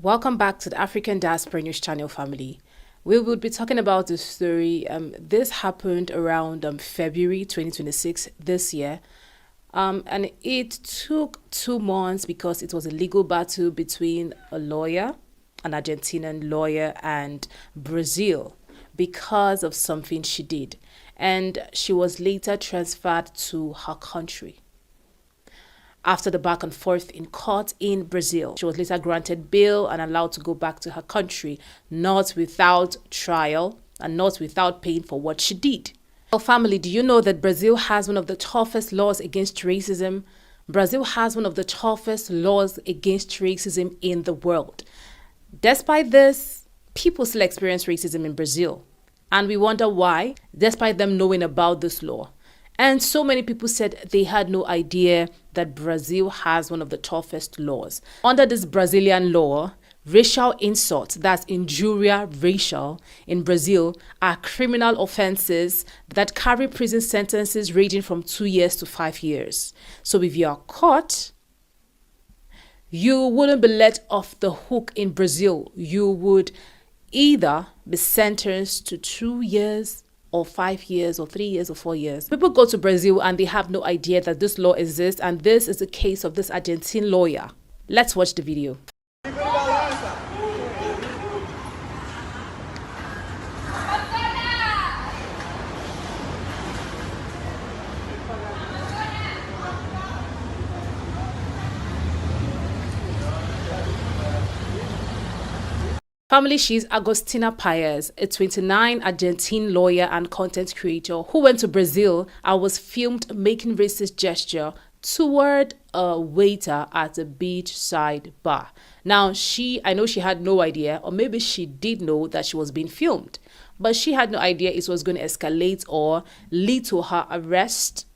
Welcome back to the African Diaspora News Channel family. We will be talking about the story. This happened around February 2026 this year. And it took 2 months because it was a legal battle between a lawyer, an Argentinian lawyer, and Brazil because of something she did. And she was later transferred to her country. After the back and forth in court in Brazil, she was later granted bail and allowed to go back to her country, not without trial and not without paying for what she did. Well, family, do you know that Brazil has one of the toughest laws against racism? Brazil has one of the toughest laws against racism in the world. Despite this, people still experience racism in Brazil. And we wonder why, despite them knowing about this law. And so many people said they had no idea that Brazil has one of the toughest laws. Under this Brazilian law, racial insults, that's injuria racial in Brazil, are criminal offenses that carry prison sentences ranging from 2 years to 5 years. So if you are caught, you wouldn't be let off the hook in Brazil. You would either be sentenced to 2 years or 5 years or 3 years or 4 years. People go to Brazil and they have no idea that this law exists, and this is the case of this Argentine lawyer. Let's watch the video. Family, she's Agostina Paez, a 29 Argentine lawyer and content creator who went to Brazil and was filmed making racist gesture toward a waiter at a beachside bar. Now, I know she had no idea, or maybe she did know that she was being filmed, but she had no idea it was going to escalate or lead to her arrest,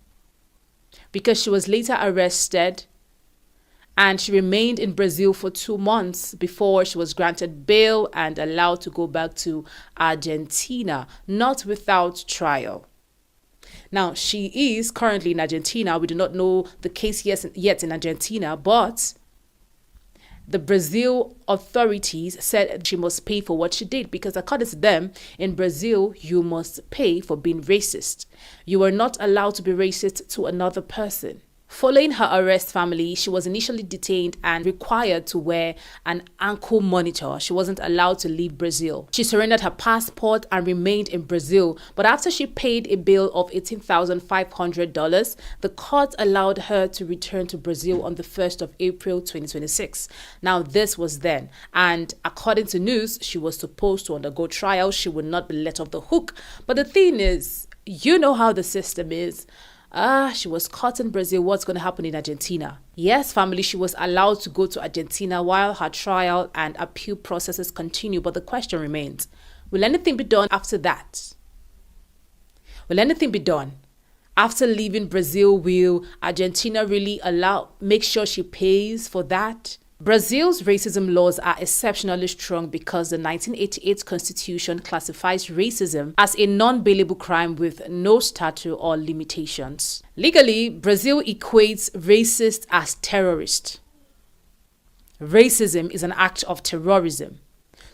because she was later arrested and she remained in Brazil for 2 months before she was granted bail and allowed to go back to Argentina, not without trial. Now, she is currently in Argentina. We do not know the case yet in Argentina, but the Brazil authorities said she must pay for what she did, because according to them, in Brazil, you must pay for being racist. You are not allowed to be racist to another person. Following her arrest, family, she was initially detained and required to wear an ankle monitor. She wasn't allowed to leave Brazil. She surrendered her passport and remained in Brazil. But after she paid a bill of $18,500, the court allowed her to return to Brazil on the 1st of April 2026. Now, this was then. And according to news, she was supposed to undergo trial. She would not be let off the hook. But the thing is, you know how the system is. She was caught in Brazil. What's going to happen in Argentina? Yes, family, she was allowed to go to Argentina while her trial and appeal processes continue. But the question remains, will anything be done after that? Will anything be done? After leaving Brazil, will Argentina really make sure she pays for that? Brazil's racism laws are exceptionally strong because the 1988 Constitution classifies racism as a non-bailable crime with no statute or limitations. Legally, Brazil equates racist as terrorist. Racism is an act of terrorism,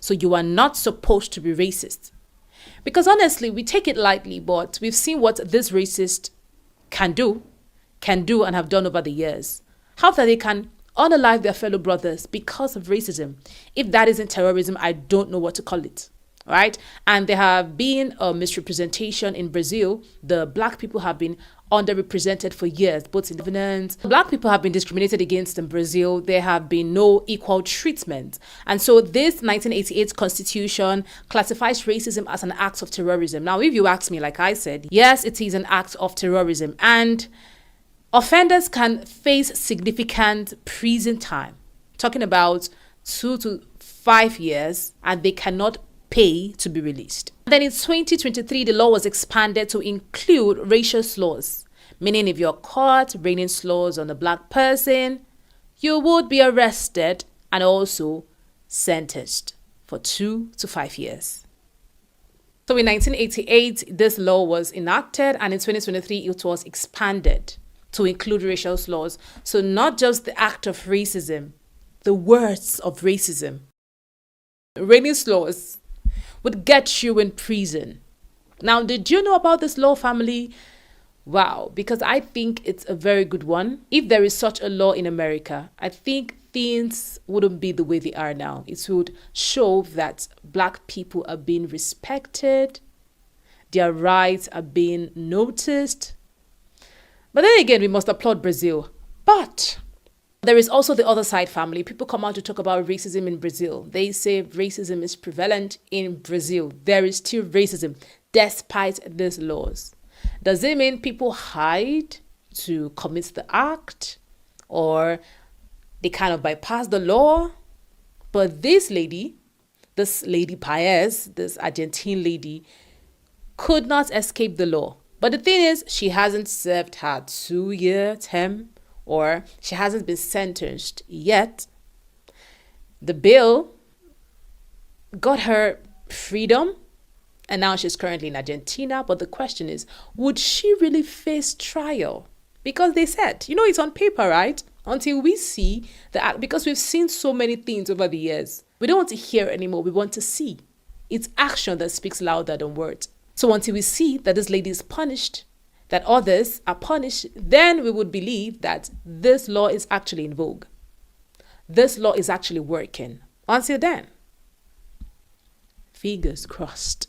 so you are not supposed to be racist. Because honestly, we take it lightly, but we've seen what this racist can do and have done over the years. How that they can unalive their fellow brothers because of racism. If that isn't terrorism, I don't know what to call it, right? And there have been a misrepresentation in Brazil. The black people have been underrepresented for years, both in governance. Black people have been discriminated against in Brazil. There have been no equal treatment. And so this 1988 Constitution classifies racism as an act of terrorism. Now, if you ask me, like I said, yes, it is an act of terrorism. And offenders can face significant prison time, talking about 2 to 5 years, and they cannot pay to be released. Then in 2023, the law was expanded to include racial slurs, meaning if you're caught raining slurs on a black person, you would be arrested and also sentenced for 2 to 5 years. So in 1988, this law was enacted, and in 2023, it was expanded to include racial slurs. So not just the act of racism, the words of racism Rainey's laws would get you in prison. Now, did you know about this law, family? Wow, because I think it's a very good one. If there is such a law in America, I think things wouldn't be the way they are now. It would show that Black people are being respected, their rights are being noticed. But then again, we must applaud Brazil. But there is also the other side, family. People come out to talk about racism in Brazil. They say racism is prevalent in Brazil. There is still racism despite these laws. Does it mean people hide to commit the act, or they kind of bypass the law? But this lady Paez, this Argentine lady, could not escape the law. But the thing is, she hasn't served her 2-year term, or she hasn't been sentenced yet. The bill got her freedom, and now she's currently in Argentina. But the question is, would she really face trial? Because they said, it's on paper, right? Until we see the act, because we've seen so many things over the years. We don't want to hear anymore. We want to see. It's action that speaks louder than words. So until we see that this lady is punished, that others are punished, then we would believe that this law is actually in vogue. This law is actually working. Until then, fingers crossed.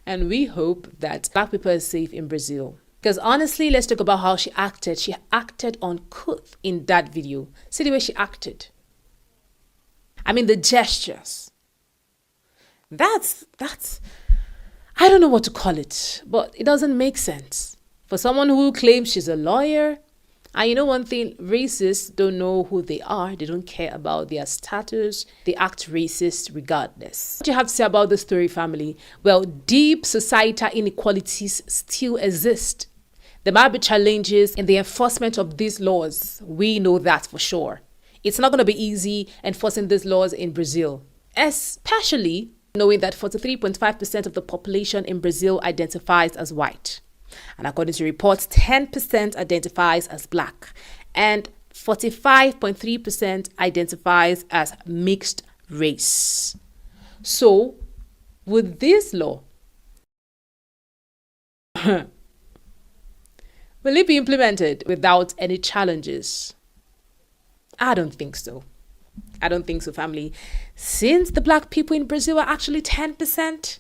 And we hope that Black people are safe in Brazil. Because honestly, let's talk about how she acted. She acted uncouth in that video. See the way she acted. I mean, the gestures. That's I don't know what to call it, but it doesn't make sense. For someone who claims she's a lawyer, and you know one thing, racists don't know who they are. They don't care about their status. They act racist regardless. What do you have to say about the story, family? Well, deep societal inequalities still exist. There might be challenges in the enforcement of these laws. We know that for sure. It's not going to be easy enforcing these laws in Brazil, especially knowing that 43.5% of the population in Brazil identifies as white. And according to reports, 10% identifies as Black, and 45.3% identifies as mixed race. So, with this law, will it be implemented without any challenges? I don't think so. I don't think so, family. Since the Black people in Brazil are actually 10%,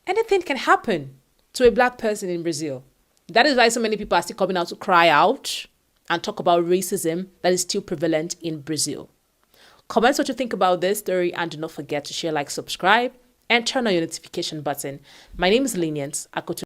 anything can happen to a Black person in Brazil. That is why so many people are still coming out to cry out and talk about racism that is still prevalent in Brazil. Comment what you think about this story, and do not forget to share, like, subscribe, and turn on your notification button. My name is Lynient Akotonou.